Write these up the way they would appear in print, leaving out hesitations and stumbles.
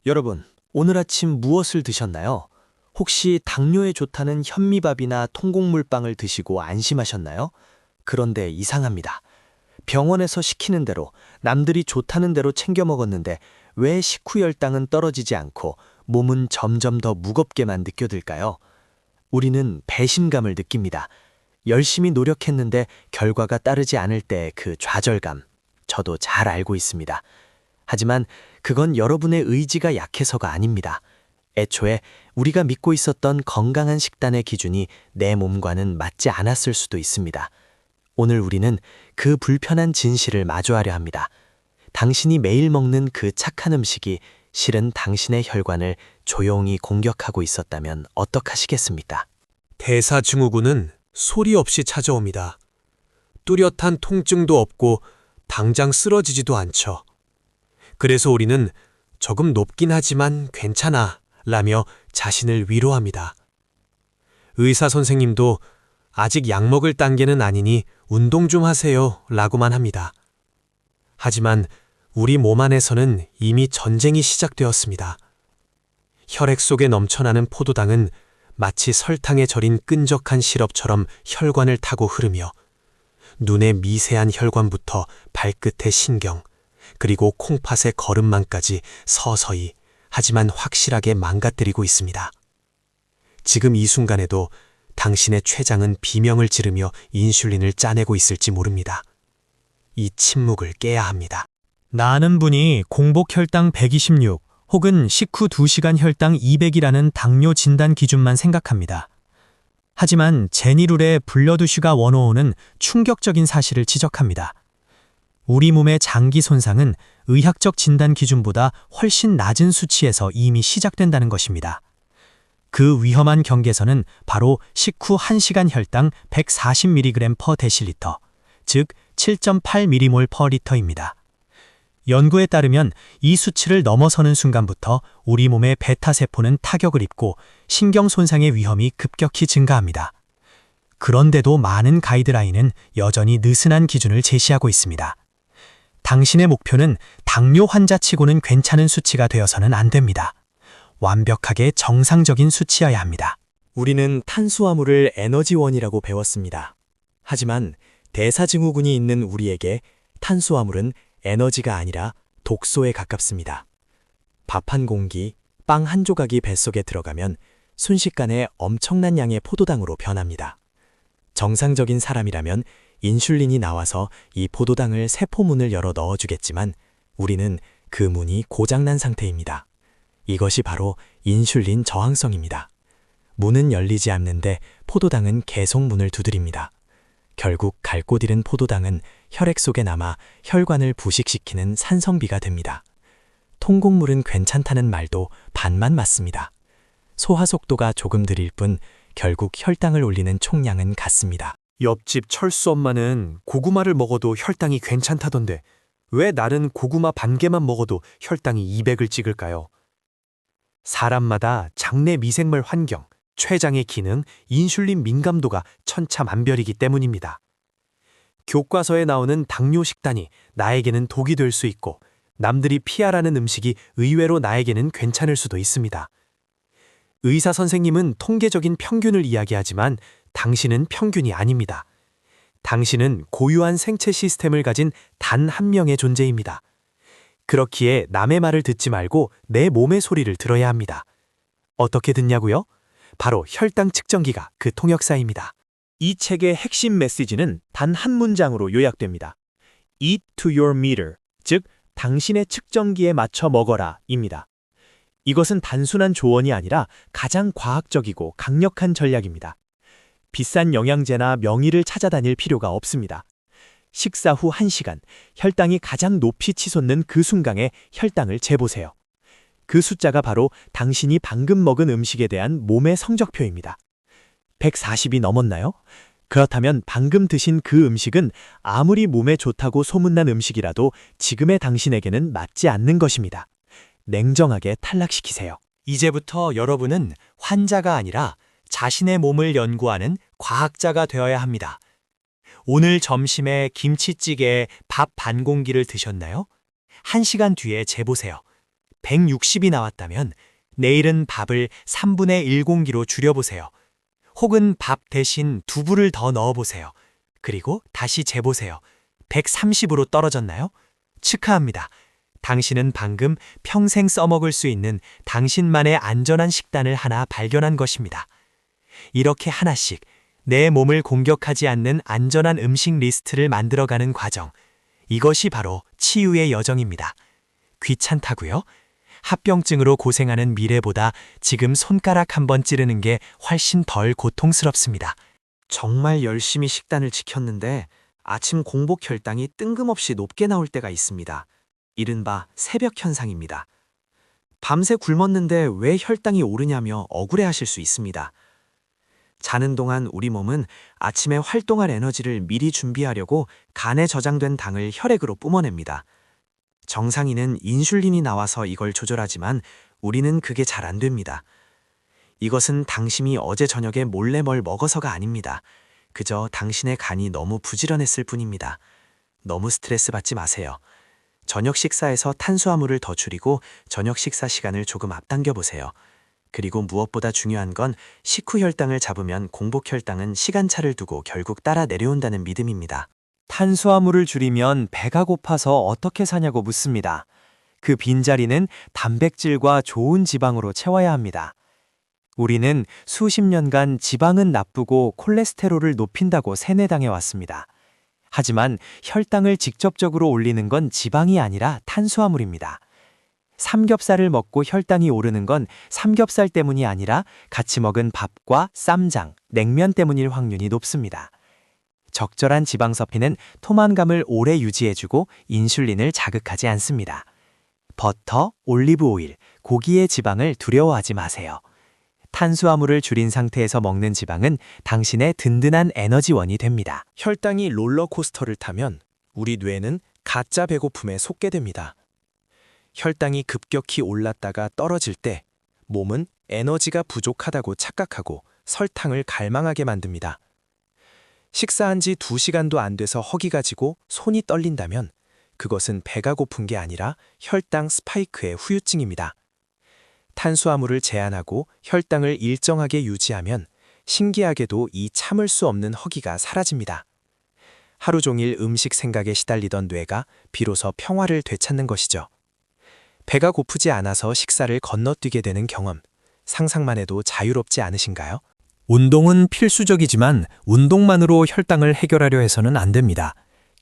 여러분, 오늘 아침 무엇을 드셨나요? 혹시 당뇨에 좋다는 현미밥이나 통곡물빵을 드시고 안심하셨나요? 그런데 이상합니다. 병원에서 시키는 대로 남들이 좋다는 대로 챙겨 먹었는데 왜 식후 혈당은 떨어지지 않고 몸은 점점 더 무겁게만 느껴질까요? 우리는 배신감을 느낍니다. 열심히 노력했는데 결과가 따르지 않을 때 그 좌절감, 저도 잘 알고 있습니다. 하지만 그건 여러분의 의지가 약해서가 아닙니다. 애초에 우리가 믿고 있었던 건강한 식단의 기준이 내 몸과는 맞지 않았을 수도 있습니다. 오늘 우리는 그 불편한 진실을 마주하려 합니다. 당신이 매일 먹는 그 착한 음식이 실은 당신의 혈관을 조용히 공격하고 있었다면 어떡하시겠습니까? 대사증후군은 소리 없이 찾아옵니다. 뚜렷한 통증도 없고 당장 쓰러지지도 않죠. 그래서 우리는 조금 높긴 하지만 괜찮아 라며 자신을 위로합니다. 의사 선생님도 아직 약 먹을 단계는 아니니 운동 좀 하세요 라고만 합니다. 하지만 우리 몸 안에서는 이미 전쟁이 시작되었습니다. 혈액 속에 넘쳐나는 포도당은 마치 설탕에 절인 끈적한 시럽처럼 혈관을 타고 흐르며 눈의 미세한 혈관부터 발끝의 신경, 그리고 콩팥의 거름망까지 서서히 하지만 확실하게 망가뜨리고 있습니다. 지금 이 순간에도 당신의 췌장은 비명을 지르며 인슐린을 짜내고 있을지 모릅니다. 이 침묵을 깨야 합니다. 나 아는 분이 공복 혈당 126 혹은 식후 2시간 혈당 200이라는 당뇨 진단 기준만 생각합니다. 하지만 제니룰의 블러드 슈가 105는 충격적인 사실을 지적합니다. 우리 몸의 장기 손상은 의학적 진단 기준보다 훨씬 낮은 수치에서 이미 시작된다는 것입니다. 그 위험한 경계선은 바로 식후 1시간 혈당 140mg/dL, 즉 7.8mmol/L입니다. 연구에 따르면 이 수치를 넘어서는 순간부터 우리 몸의 베타세포는 타격을 입고 신경 손상의 위험이 급격히 증가합니다. 그런데도 많은 가이드라인은 여전히 느슨한 기준을 제시하고 있습니다. 당신의 목표는 당뇨 환자치고는 괜찮은 수치가 되어서는 안 됩니다. 완벽하게 정상적인 수치여야 합니다. 우리는 탄수화물을 에너지원이라고 배웠습니다. 하지만 대사증후군이 있는 우리에게 탄수화물은 에너지가 아니라 독소에 가깝습니다. 밥 한 공기, 빵 한 조각이 뱃속에 들어가면 순식간에 엄청난 양의 포도당으로 변합니다. 정상적인 사람이라면 인슐린이 나와서 이 포도당을 세포문을 열어 넣어주겠지만 우리는 그 문이 고장난 상태입니다. 이것이 바로 인슐린 저항성입니다. 문은 열리지 않는데 포도당은 계속 문을 두드립니다. 결국 갈 곳 잃은 포도당은 혈액 속에 남아 혈관을 부식시키는 산성비가 됩니다. 통곡물은 괜찮다는 말도 반만 맞습니다. 소화 속도가 조금 느릴 뿐 결국 혈당을 올리는 총량은 같습니다. 옆집 철수 엄마는 고구마를 먹어도 혈당이 괜찮다던데 왜 나는 고구마 반 개만 먹어도 혈당이 200을 찍을까요? 사람마다 장내 미생물 환경, 췌장의 기능, 인슐린 민감도가 천차만별이기 때문입니다. 교과서에 나오는 당뇨 식단이 나에게는 독이 될 수 있고 남들이 피하라는 음식이 의외로 나에게는 괜찮을 수도 있습니다. 의사 선생님은 통계적인 평균을 이야기하지만 당신은 평균이 아닙니다. 당신은 고유한 생체 시스템을 가진 단 한 명의 존재입니다. 그렇기에 남의 말을 듣지 말고 내 몸의 소리를 들어야 합니다. 어떻게 듣냐고요? 바로 혈당 측정기가 그 통역사입니다. 이 책의 핵심 메시지는 단 한 문장으로 요약됩니다. Eat to your meter, 즉 당신의 측정기에 맞춰 먹어라 입니다. 이것은 단순한 조언이 아니라 가장 과학적이고 강력한 전략입니다. 비싼 영양제나 명의를 찾아다닐 필요가 없습니다. 식사 후 1시간, 혈당이 가장 높이 치솟는 그 순간에 혈당을 재보세요. 그 숫자가 바로 당신이 방금 먹은 음식에 대한 몸의 성적표입니다. 140이 넘었나요? 그렇다면 방금 드신 그 음식은 아무리 몸에 좋다고 소문난 음식이라도 지금의 당신에게는 맞지 않는 것입니다. 냉정하게 탈락시키세요. 이제부터 여러분은 환자가 아니라 자신의 몸을 연구하는 과학자가 되어야 합니다. 오늘 점심에 김치찌개에 밥 반 공기를 드셨나요? 1시간 뒤에 재보세요. 160이 나왔다면 내일은 밥을 3분의 1 공기로 줄여보세요. 혹은 밥 대신 두부를 더 넣어보세요. 그리고 다시 재보세요. 130으로 떨어졌나요? 축하합니다. 당신은 방금 평생 써먹을 수 있는 당신만의 안전한 식단을 하나 발견한 것입니다. 이렇게 하나씩 내 몸을 공격하지 않는 안전한 음식 리스트를 만들어가는 과정. 이것이 바로 치유의 여정입니다. 귀찮다고요? 합병증으로 고생하는 미래보다 지금 손가락 한번 찌르는 게 훨씬 덜 고통스럽습니다. 정말 열심히 식단을 지켰는데 아침 공복 혈당이 뜬금없이 높게 나올 때가 있습니다. 이른바 새벽 현상입니다. 밤새 굶었는데 왜 혈당이 오르냐며 억울해하실 수 있습니다. 자는 동안 우리 몸은 아침에 활동할 에너지를 미리 준비하려고 간에 저장된 당을 혈액으로 뿜어냅니다. 정상인은 인슐린이 나와서 이걸 조절하지만 우리는 그게 잘 안 됩니다. 이것은 당신이 어제 저녁에 몰래 뭘 먹어서가 아닙니다. 그저 당신의 간이 너무 부지런했을 뿐입니다. 너무 스트레스 받지 마세요. 저녁 식사에서 탄수화물을 더 줄이고 저녁 식사 시간을 조금 앞당겨 보세요. 그리고 무엇보다 중요한 건 식후 혈당을 잡으면 공복 혈당은 시간차를 두고 결국 따라 내려온다는 믿음입니다. 탄수화물을 줄이면 배가 고파서 어떻게 사냐고 묻습니다. 그 빈자리는 단백질과 좋은 지방으로 채워야 합니다. 우리는 수십 년간 지방은 나쁘고 콜레스테롤을 높인다고 세뇌당해 왔습니다. 하지만 혈당을 직접적으로 올리는 건 지방이 아니라 탄수화물입니다. 삼겹살을 먹고 혈당이 오르는 건 삼겹살 때문이 아니라 같이 먹은 밥과 쌈장, 냉면 때문일 확률이 높습니다. 적절한 지방 섭취는 포만감을 오래 유지해주고 인슐린을 자극하지 않습니다. 버터, 올리브 오일, 고기의 지방을 두려워하지 마세요. 탄수화물을 줄인 상태에서 먹는 지방은 당신의 든든한 에너지원이 됩니다. 혈당이 롤러코스터를 타면 우리 뇌는 가짜 배고픔에 속게 됩니다. 혈당이 급격히 올랐다가 떨어질 때 몸은 에너지가 부족하다고 착각하고 설탕을 갈망하게 만듭니다. 식사한 지 2시간도 안 돼서 허기가 지고 손이 떨린다면 그것은 배가 고픈 게 아니라 혈당 스파이크의 후유증입니다. 탄수화물을 제한하고 혈당을 일정하게 유지하면 신기하게도 이 참을 수 없는 허기가 사라집니다. 하루 종일 음식 생각에 시달리던 뇌가 비로소 평화를 되찾는 것이죠. 배가 고프지 않아서 식사를 건너뛰게 되는 경험, 상상만 해도 자유롭지 않으신가요? 운동은 필수적이지만 운동만으로 혈당을 해결하려 해서는 안 됩니다.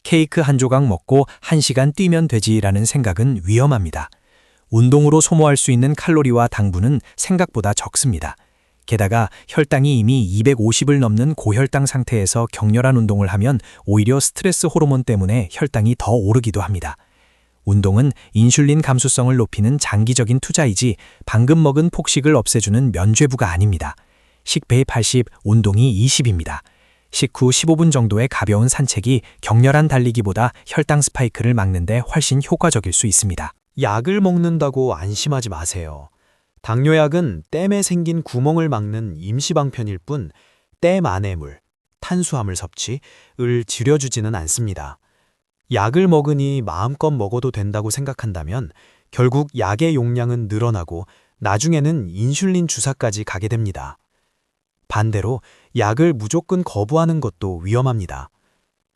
케이크 한 조각 먹고 1시간 뛰면 되지라는 생각은 위험합니다. 운동으로 소모할 수 있는 칼로리와 당분은 생각보다 적습니다. 게다가 혈당이 이미 250을 넘는 고혈당 상태에서 격렬한 운동을 하면 오히려 스트레스 호르몬 때문에 혈당이 더 오르기도 합니다. 운동은 인슐린 감수성을 높이는 장기적인 투자이지 방금 먹은 폭식을 없애주는 면죄부가 아닙니다. 식배이 80, 운동이 20입니다. 식후 15분 정도의 가벼운 산책이 격렬한 달리기보다 혈당 스파이크를 막는 데 훨씬 효과적일 수 있습니다. 약을 먹는다고 안심하지 마세요. 당뇨약은 댐에 생긴 구멍을 막는 임시방편일 뿐 댐 안의 물, 탄수화물 섭취를 줄여주지는 않습니다. 약을 먹으니 마음껏 먹어도 된다고 생각한다면 결국 약의 용량은 늘어나고 나중에는 인슐린 주사까지 가게 됩니다. 반대로 약을 무조건 거부하는 것도 위험합니다.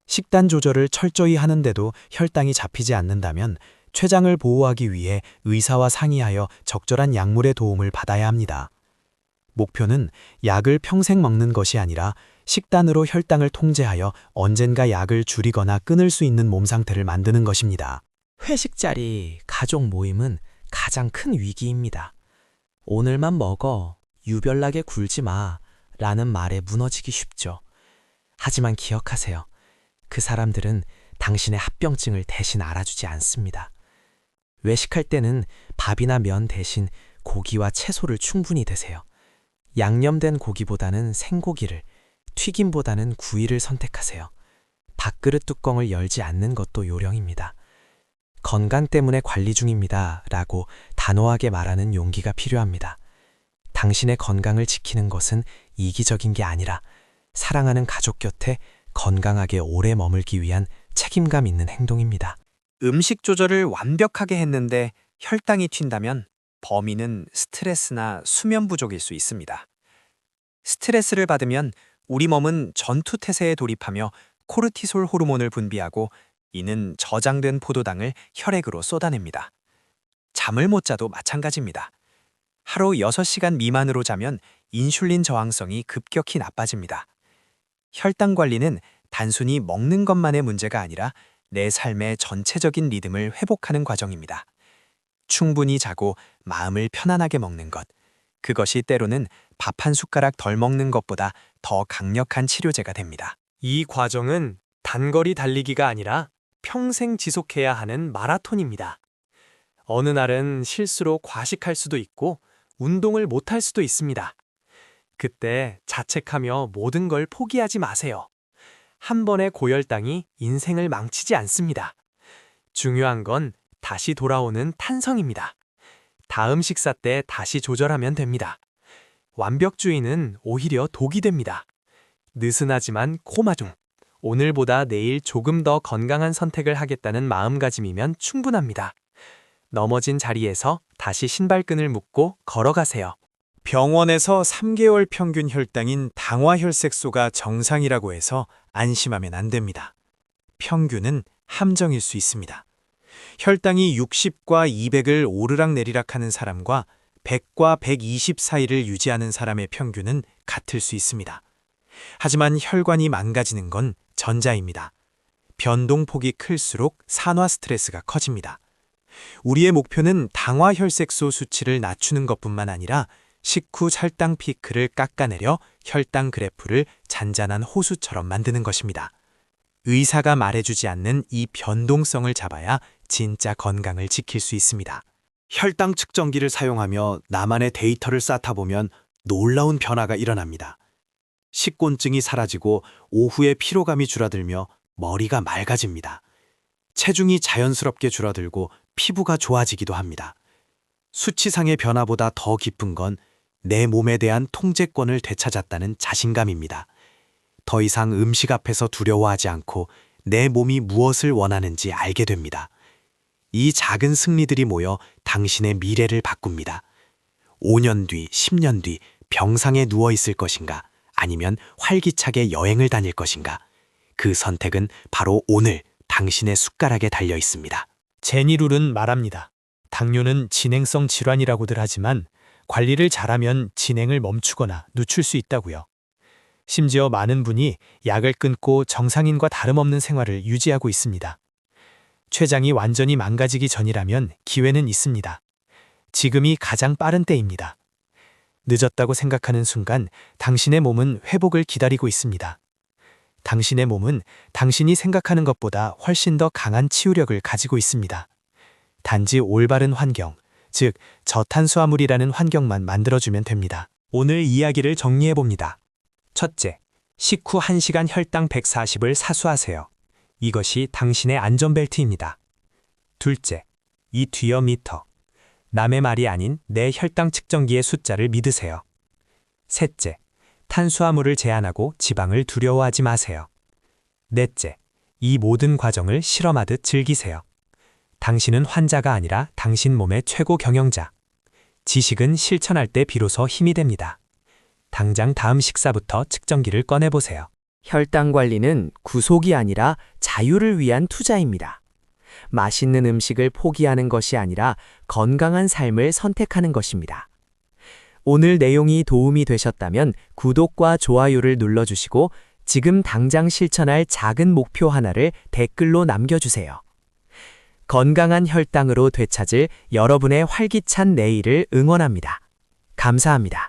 식단 조절을 철저히 하는데도 혈당이 잡히지 않는다면 췌장을 보호하기 위해 의사와 상의하여 적절한 약물의 도움을 받아야 합니다. 목표는 약을 평생 먹는 것이 아니라 식단으로 혈당을 통제하여 언젠가 약을 줄이거나 끊을 수 있는 몸 상태를 만드는 것입니다. 회식 자리, 가족 모임은 가장 큰 위기입니다. 오늘만 먹어, 유별나게 굴지 마 라는 말에 무너지기 쉽죠. 하지만 기억하세요. 그 사람들은 당신의 합병증을 대신 알아주지 않습니다. 외식할 때는 밥이나 면 대신 고기와 채소를 충분히 드세요. 양념된 고기보다는 생고기를, 튀김보다는 구이를 선택하세요. 밥그릇 뚜껑을 열지 않는 것도 요령입니다. 건강 때문에 관리 중입니다 라고 단호하게 말하는 용기가 필요합니다. 당신의 건강을 지키는 것은 이기적인 게 아니라 사랑하는 가족 곁에 건강하게 오래 머물기 위한 책임감 있는 행동입니다. 음식 조절을 완벽하게 했는데 혈당이 튄다면 범인은 스트레스나 수면 부족일 수 있습니다. 스트레스를 받으면 우리 몸은 전투 태세에 돌입하며 코르티솔 호르몬을 분비하고 이는 저장된 포도당을 혈액으로 쏟아냅니다. 잠을 못 자도 마찬가지입니다. 하루 6시간 미만으로 자면 인슐린 저항성이 급격히 나빠집니다. 혈당 관리는 단순히 먹는 것만의 문제가 아니라 내 삶의 전체적인 리듬을 회복하는 과정입니다. 충분히 자고 마음을 편안하게 먹는 것, 그것이 때로는 밥 한 숟가락 덜 먹는 것보다 더 강력한 치료제가 됩니다. 이 과정은 단거리 달리기가 아니라 평생 지속해야 하는 마라톤입니다. 어느 날은 실수로 과식할 수도 있고 운동을 못할 수도 있습니다. 그때 자책하며 모든 걸 포기하지 마세요. 한 번의 고혈당이 인생을 망치지 않습니다. 중요한 건 다시 돌아오는 탄성입니다. 다음 식사 때 다시 조절하면 됩니다. 완벽주의는 오히려 독이 됩니다. 느슨하지만 코마중. 오늘보다 내일 조금 더 건강한 선택을 하겠다는 마음가짐이면 충분합니다. 넘어진 자리에서 다시 신발끈을 묶고 걸어가세요. 병원에서 3개월 평균 혈당인 당화혈색소가 정상이라고 해서 안심하면 안 됩니다. 평균은 함정일 수 있습니다. 혈당이 60과 200을 오르락내리락 하는 사람과 100과 120 사이를 유지하는 사람의 평균은 같을 수 있습니다. 하지만 혈관이 망가지는 건 전자입니다. 변동폭이 클수록 산화 스트레스가 커집니다. 우리의 목표는 당화혈색소 수치를 낮추는 것뿐만 아니라 식후 혈당 피크를 깎아내려 혈당 그래프를 잔잔한 호수처럼 만드는 것입니다. 의사가 말해주지 않는 이 변동성을 잡아야 진짜 건강을 지킬 수 있습니다. 혈당 측정기를 사용하며 나만의 데이터를 쌓다 보면 놀라운 변화가 일어납니다. 식곤증이 사라지고 오후에 피로감이 줄어들며 머리가 맑아집니다. 체중이 자연스럽게 줄어들고 피부가 좋아지기도 합니다. 수치상의 변화보다 더 기쁜 건 내 몸에 대한 통제권을 되찾았다는 자신감입니다. 더 이상 음식 앞에서 두려워하지 않고 내 몸이 무엇을 원하는지 알게 됩니다. 이 작은 승리들이 모여 당신의 미래를 바꿉니다. 5년 뒤, 10년 뒤 병상에 누워 있을 것인가? 아니면 활기차게 여행을 다닐 것인가? 그 선택은 바로 오늘 당신의 숟가락에 달려 있습니다. 제니룰은 말합니다. 당뇨는 진행성 질환이라고들 하지만 관리를 잘하면 진행을 멈추거나 늦출 수 있다고요. 심지어 많은 분이 약을 끊고 정상인과 다름없는 생활을 유지하고 있습니다. 췌장이 완전히 망가지기 전이라면 기회는 있습니다. 지금이 가장 빠른 때입니다. 늦었다고 생각하는 순간 당신의 몸은 회복을 기다리고 있습니다. 당신의 몸은 당신이 생각하는 것보다 훨씬 더 강한 치유력을 가지고 있습니다. 단지 올바른 환경, 즉 저탄수화물이라는 환경만 만들어주면 됩니다. 오늘 이야기를 정리해봅니다. 첫째, 식후 1시간 혈당 140을 사수하세요. 이것이 당신의 안전벨트입니다. 둘째, 이 뒤어 미터. 남의 말이 아닌 내 혈당 측정기의 숫자를 믿으세요. 셋째, 탄수화물을 제한하고 지방을 두려워하지 마세요. 넷째, 이 모든 과정을 실험하듯 즐기세요. 당신은 환자가 아니라 당신 몸의 최고 경영자. 지식은 실천할 때 비로소 힘이 됩니다. 당장 다음 식사부터 측정기를 꺼내보세요. 혈당 관리는 구속이 아니라 자유를 위한 투자입니다. 맛있는 음식을 포기하는 것이 아니라 건강한 삶을 선택하는 것입니다. 오늘 내용이 도움이 되셨다면 구독과 좋아요를 눌러주시고 지금 당장 실천할 작은 목표 하나를 댓글로 남겨주세요. 건강한 혈당으로 되찾을 여러분의 활기찬 내일을 응원합니다. 감사합니다.